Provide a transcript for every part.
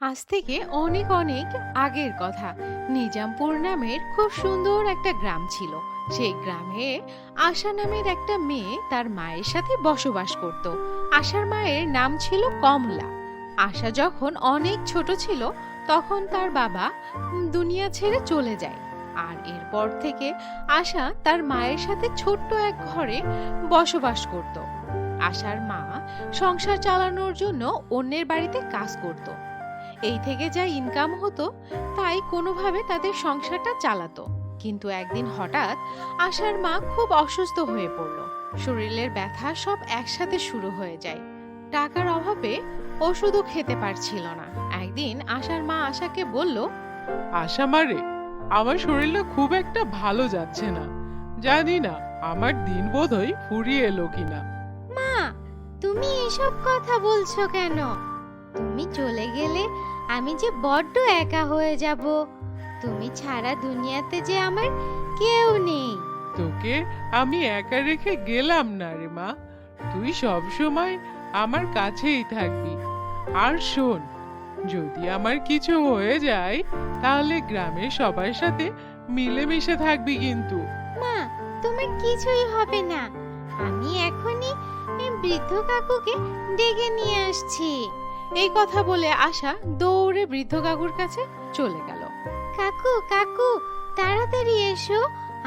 আজ থেকে অনেক অনেক আগের কথা। নিজামপুর নামের খুব সুন্দর একটা গ্রাম ছিল। সেই গ্রামে আশা নামের একটা মেয়ে তার মায়ের সাথে বসবাস করত। আশার মায়ের নাম ছিল কমলা। আশা যখন অনেক ছোট ছিল তখন তার বাবা দুনিয়া ছেড়ে চলে যায়। আর এরপর থেকে আশা তার মায়ের সাথে ছোট্ট এক ঘরে বসবাস করত। আশার মা সংসার চালানোর জন্য অন্যের বাড়িতে কাজ করত। এই থেকে যা ইনকাম হতো তাই কোনোভাবে তাদের সংসারটা চালাতো। কিন্তু একদিন হঠাৎ আশার মা খুব অসুস্থ হয়ে পড়ল। শরীরের ব্যথা সব একসাথে শুরু হয়ে যায়। টাকার অভাবে ওষুধও খেতে পারছিল না। একদিন আশার মা আশাকে বলল, আশা মারে, আমার শরীরটা খুব একটা ভালো যাচ্ছে না। জানি না আমার দিন বোধহয় ফুরিয়ে এলো কিনা। মা, তুমি এসব কথা বলছো কেন? তুমি চলে গেলে আমি যে বড্ড একা হয়ে যাব। তুমি ছাড়া দুনিয়াতে যে আমার কেউ নেই। তোকে আমি একা রেখে গেলাম না রে মা, তুই সব সময় আমার কাছেই থাকবি। আর শোন, যদি আমার কিছু হয়ে যায় তাহলে গ্রামের সবার সাথে মিলেমিশে থাকবি কিন্তু। মা, তোমার কিছুই হবে না। আমি এখনই এই বৃদ্ধ কাকুকে ডেকে নিয়ে আসছি। এই কথা বলে আশা দৌড়ে বৃদ্ধ কাকুর কাছে চলে গেল। কাকু, কাকু, তাড়াতাড়ি এসো,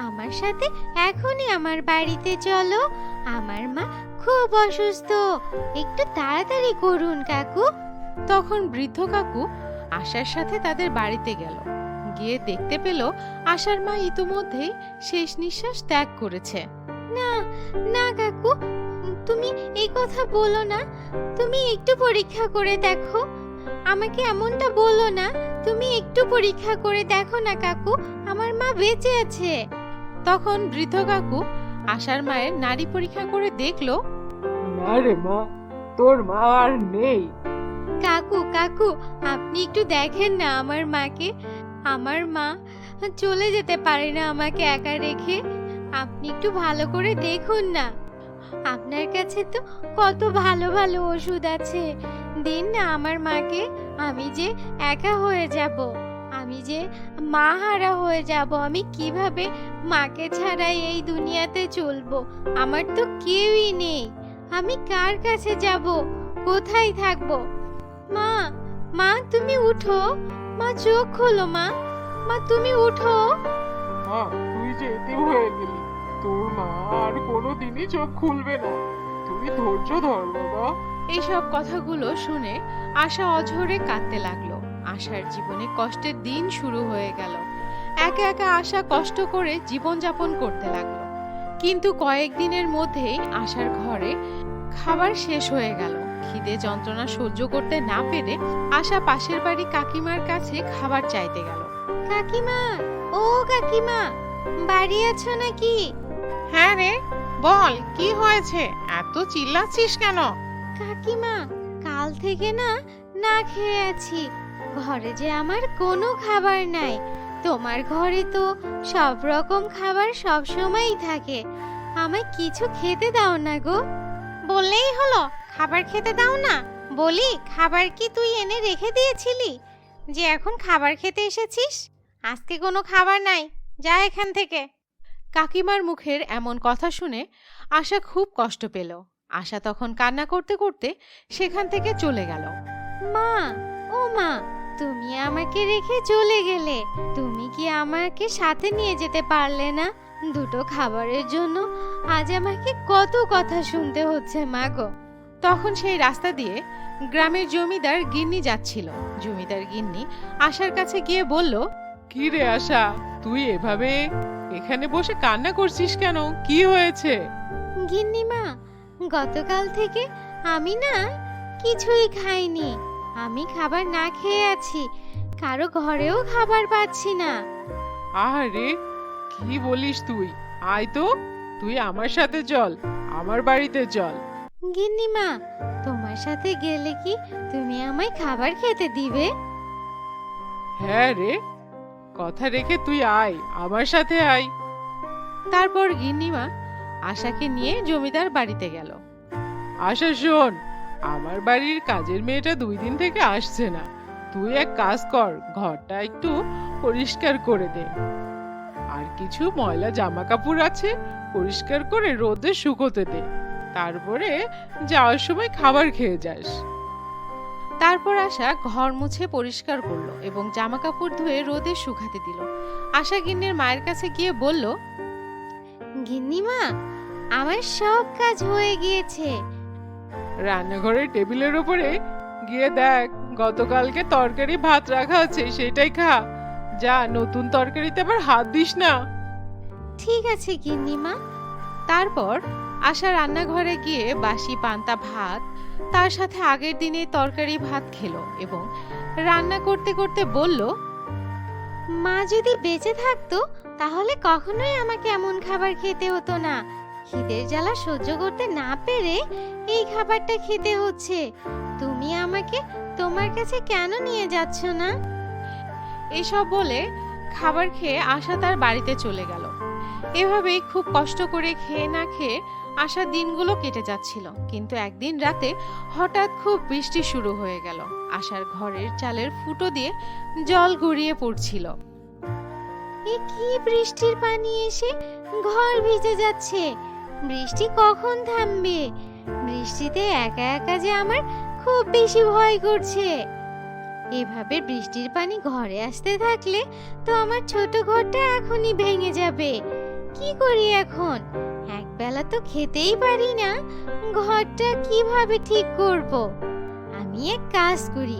আমার সাথে এখনই আমার বাড়িতে চলো। আমার মা খুব অসুস্থ, একটু তাড়াতাড়ি করুন কাকু। তখন বৃদ্ধ কাকু আশার সাথে তাদের বাড়িতে গেল। গিয়ে দেখতে পেল আশার মা ইতোমধ্যেই শেষ নিঃশ্বাস ত্যাগ করেছে। না, না কাকু, তুমি এই কথা বলো না। তুমি একটু পরীক্ষা করে দেখো। আমাকে এমনটা বলো না। তুমি একটু পরীক্ষা করে দেখো না কাকু, আমার মা বেঁচে আছে। তখন বৃদ্ধ কাকু আশার মায়ের নাড়ি পরীক্ষা করে দেখলো, না রে মা, তোর মা আর নেই। কাকু, কাকু, আপনি একটু দেখেন না আমার মাকে। আমার মা চলে যেতে পারে না আমাকে একা রেখে। আপনি একটু ভালো করে দেখুন না। আপনার কাছে তো কত ভালো ভালো ওষুধ আছে, দিন না আমার মাকে। আমি যে একা হয়ে যাব, আমি যে মা হারা হয়ে যাব। আমি কিভাবে মাকে ছাড়া এই দুনিয়াতে চলবো? আমার তো কেউই নেই। আমি কার কাছে যাব? কোথায় থাকবো? মা, মা তুমি উঠো। মা চোখ খোলো। মা, মা তুমি উঠো। মা, তুই যে এতিম হয়ে গেলি, তোর মা আর কোনোদিনই চোখ খুলবে না। তুই ধৈর্য ধর বাবা। এইসব কথাগুলো শুনে আশা অঝরে কাঁদতে লাগলো। আশার জীবনে কষ্টের দিন শুরু হয়ে গেল। একা একা আশা কষ্ট করে জীবনযাপন করতে লাগলো। কিন্তু কয়েকদিনের মধ্যেই আশার ঘরে খাবার শেষ হয়ে গেল। খিদে যন্ত্রণা সহ্য করতে না পেরে আশা পাশের বাড়ি কাকিমার কাছে খাবার চাইতে গেল। কাকিমা, ও কাকিমা, বাড়ি আছো নাকি? হ্যাঁ রে, বল কি হয়েছে? এত চিল্লাচ্ছিস কেন? কাকিমা, কাল থেকে না না খেয়ে আছি। ঘরে যে আমার কোনো খাবার নাই। তোমার ঘরে তো সব রকম খাবার সব সময়ই থাকে। আমায় কিছু খেতে দাও না গো। বললেই হলো খাবার খেতে দাও না? বলি, খাবার কি তুই এনে রেখে দিয়েছিলি যে এখন খাবার খেতে এসেছিস? আজকে কোনো খাবার নাই, যা এখান থেকে। কাকিমার মুখের এমন কথা শুনে আশা খুব কষ্ট পেল। আশা তখন কান্না করতে করতে সেখান থেকে চলে গেল। মা, ও মা, তুমি আমাকে রেখে চলে গেলে। তুমি কি আমাকে সাথে নিয়ে যেতে পারলে না? দুটো খাবারের জন্য আজ আমাকে কত কথা শুনতে হচ্ছে মা গো। তখন সেই রাস্তা দিয়ে গ্রামের জমিদার গিন্নি যাচ্ছিল। জমিদার গিন্নি আশার কাছে গিয়ে বলল, কি রে আশা, তুই এভাবে এখানে বসে কান্না করছিস কেন? কি হয়েছে? গিন্নিমা, গতকাল থেকে আমি না কিছুই খাইনি। আমি খাবার না খেয়ে আছি, কারো ঘরেও খাবার পাচ্ছি না। আরে, কি বলিস তুই? আয় তো, তুই আমার সাথে চল, আমার বাড়িতে চল। গিন্নিমা, তোমার সাথে গেলে কি তুমি আমায় খাবার খেতে দিবে? হ্যাঁ রে, কথা রেখে তুই আয়, আমার সাথে আয়। তারপর গিন্নিমা আশাকে নিয়ে জমিদার বাড়িতে গেল। আশা শোন, আমার বাড়ির কাজের মেয়েটা 2 দিন থেকে আসছে না। তুই এক কাজ কর, ঘরটা একটু পরিষ্কার করে দে। আর কিছু ময়লা জামা কাপড় আছে, পরিষ্কার করে রোদে শুকোতে দে। তারপরে যাওয়ার সময় খাবার খেয়ে যাস। তারপর আশা ঘর মুছে পরিষ্কার করলো এবং জামা কাপড় ধুয়ে রোদে শুকাতে দিল। আশা গিন্নির মায়ের কাছে গিয়ে বলল, গিন্নিমা, আমার সব কাজ হয়ে গিয়েছে। রান্নাঘরের টেবিলের উপরে গিয়ে দেখ, গতকালকে তরকারি ভাত রাখা আছে, সেটাই খা। যা, নতুন তরকারিতে আবার হাত দিস না। ঠিক আছে গিন্নিমা। তারপর আশা রান্নাঘরে গিয়ে বাসি পান্তা ভাত, তার সাথে আগের দিনে তরকারি ভাত খেলো এবং রান্না করতে করতে বলল, মা যদি বেঁচে থাকতো তাহলে কখনোই আমাকে এমন খাবার খেতে হতো না। খিদের জ্বালা সহ্য করতে না পেরে এই খাবারটা খেতে হচ্ছে। তুমি আমাকে তোমার কাছে কেন নিয়ে যাচ্ছ না? এসব বলে খাবার খেয়ে আশা তার বাড়িতে চলে গেল। এভাবেই খুব কষ্ট করে খেয়ে না খেয়ে আশা দিনগুলো কেটে যাচ্ছিল। কিন্তু একদিন রাতে হঠাৎ খুব বৃষ্টি শুরু হয়ে গেল। আশার ঘরের চালের ফুটো দিয়ে জল গড়িয়ে পড়ছিল। এ কি বৃষ্টির পানি এসে ঘর ভিজে যাচ্ছে! বৃষ্টি কখন থামবে? বৃষ্টিতে একা একা যে আমার খুব বেশি ভয় করছে। এভাবে বৃষ্টির পানি ঘরে আসতে থাকলে তো আমার ছোট ঘরটা এখনই ভেঙে যাবে। কি করি এখন? একবেলা তো খেতেই পারি না, ঘরটা কিভাবে ঠিক করব? আমি এক কাজ করি,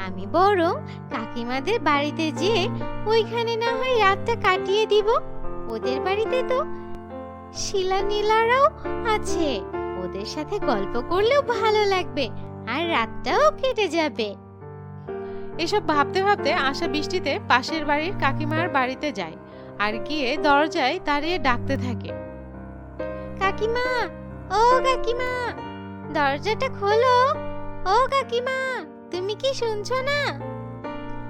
আমি বরং কাকিমাদের বাড়িতে যেয়ে ওইখানে না হয় রাতটা কাটিয়ে দিব। ওদের বাড়িতে তো শিলা নীলারাও আছে, ওদের সাথে গল্প করলেও ভালো লাগবে আর রাতটাও কেটে যাবে। এসব ভাবতে ভাবতে আশা বৃষ্টিতে পাশের বাড়ির কাকিমার বাড়িতে যায় আর গিয়ে দরজায় দাঁড়িয়ে ডাকতে থাকে, কাকিমা, ও কাকিমা, দরজাটা খোলো। ও কাকিমা, তুমি কি শুনছো না?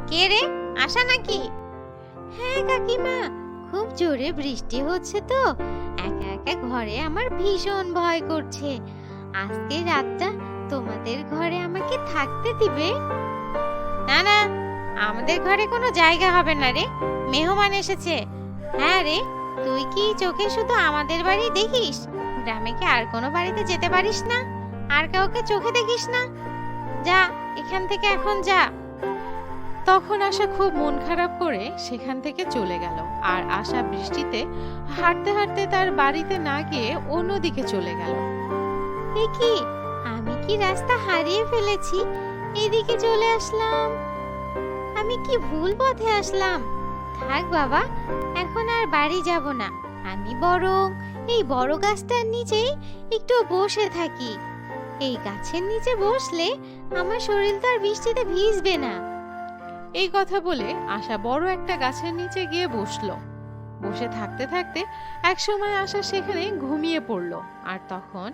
কে রে, আশা নাকি? হ্যাঁ কাকিমা, খুব জোরে বৃষ্টি হচ্ছে তো একা একা ঘরে আমার ভীষণ ভয় করছে। আজকে রাতটা তোমাদের ঘরে আমাকে থাকতে দিবে? না না, আমাদের ঘরে কোনো জায়গা হবে না রে, মেহমান এসেছে। হ্যাঁ রে, তুই কি চোখে শুধু আমাদের বাড়ি দেখিস? গ্রামে কি আর কোনো বাড়িতে যেতে পারিস না? আর কাউকে চোখে দেখিস না? যা এখান থেকে, এখন যা। তখন আশা খুব মন খারাপ করে সেখান থেকে চলে গেল। আর আশা বৃষ্টিতে হাঁটতে হাঁটতে তার বাড়িতে না গিয়ে অন্যদিকে চলে গেল। এ কি, আমি কি রাস্তা হারিয়ে ফেলেছি? এদিকে চলে আসলাম। আমি কি ভুল পথে আসলাম? থাক বাবা, এখন আর বাড়ি যাব না। আমি বরং এই বড় গাছটার নিচেই একটু বসে থাকি। এই গাছের নিচে বসলে আমার শরীর তো আর বৃষ্টিতে ভিজবে না। এই কথা বলে আশা বড় একটা গাছের নিচে গিয়ে বসলো। বসে থাকতে থাকতে একসময় আশা সেখানে ঘুমিয়ে পড়লো। আর তখন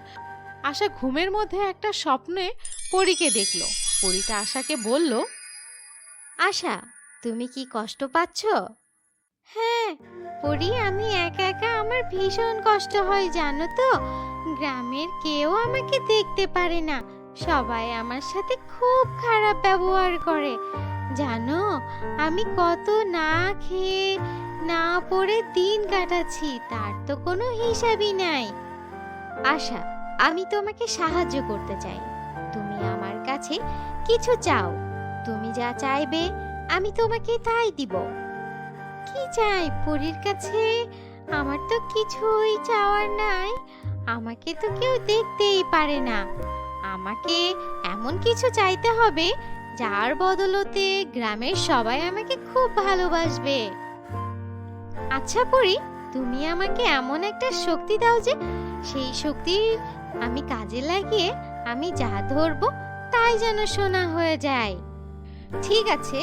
আশা ঘুমের মধ্যে একটা স্বপ্নে পরীকে দেখলো। পরীটা আশাকে বলল, আশা, তুমি কি কষ্ট পাচ্ছ? হ্যাঁ পরি, আমি একা একা আমার ভীষণ কষ্ট হয় জানো তো। গ্রামের কেউ আমাকে দেখতে পারে না, সবাই আমার সাথে খুব খারাপ ব্যবহার করে। জানো, আমি কত না খেয়ে না পড়ে দিন কাটাচ্ছি, তার তো কোনো হিসাবই নাই। আশা, আমি তোমাকে সাহায্য করতে চাই। তুমি আমার কাছে কিছু চাও। তুমি যা চাইবে আমি তোমাকে তাই দিব। কি চাই পরীর কাছে? আমার তো কিছুই চাওয়ার নাই। আমাকে তো কেউ দেখতেই পারে না। আমাকে এমন কিছু চাইতে হবে যার বদলতে গ্রামের সবাই আমাকে খুব ভালোবাসবে। আচ্ছা পরী, তুমি আমাকে এমন একটা শক্তি দাও যে সেই শক্তি আমি কাজে লাগিয়ে আমি যা ধরবো তাই যেন সোনা হয়ে যায়। ঠিক আছে,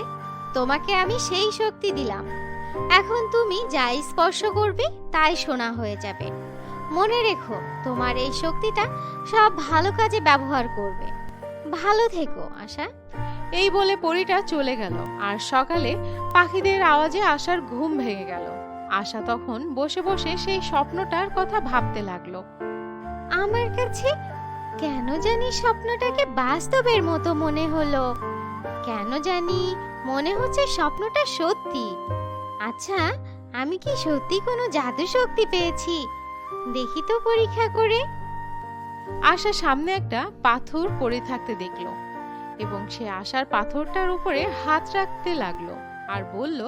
তোমাকে আমি সেই শক্তি দিলাম। এখন তুমি যাই স্পর্শ করবে তাই সোনা হয়ে যাবে। মনে রেখো, তোমার এই শক্তিটা সব ভালো কাজে ব্যবহার করবে। ভালো থেকো আশা। এই বলে পরীটা চলে গেল। আর সকালে পাখিদের আওয়াজে আশার ঘুম ভেঙে গেল। আশা তখন বসে বসে সেই স্বপ্নটার কথা ভাবতে লাগলো। আমার কাছে কেন জানি স্বপ্নটাকে বাস্তবের মতো মনে হলো। কেন জানি মনে হচ্ছে স্বপ্নটা সত্যি। আচ্ছা, আমি কি সত্যি কোনো জাদু শক্তি পেয়েছি? দেখি তো পরীক্ষা করে। আশা সামনে একটা পাথর পড়ে থাকতে দেখলো এবং সে আশার পাথরটার উপরে হাত রাখতে লাগলো আর বলল,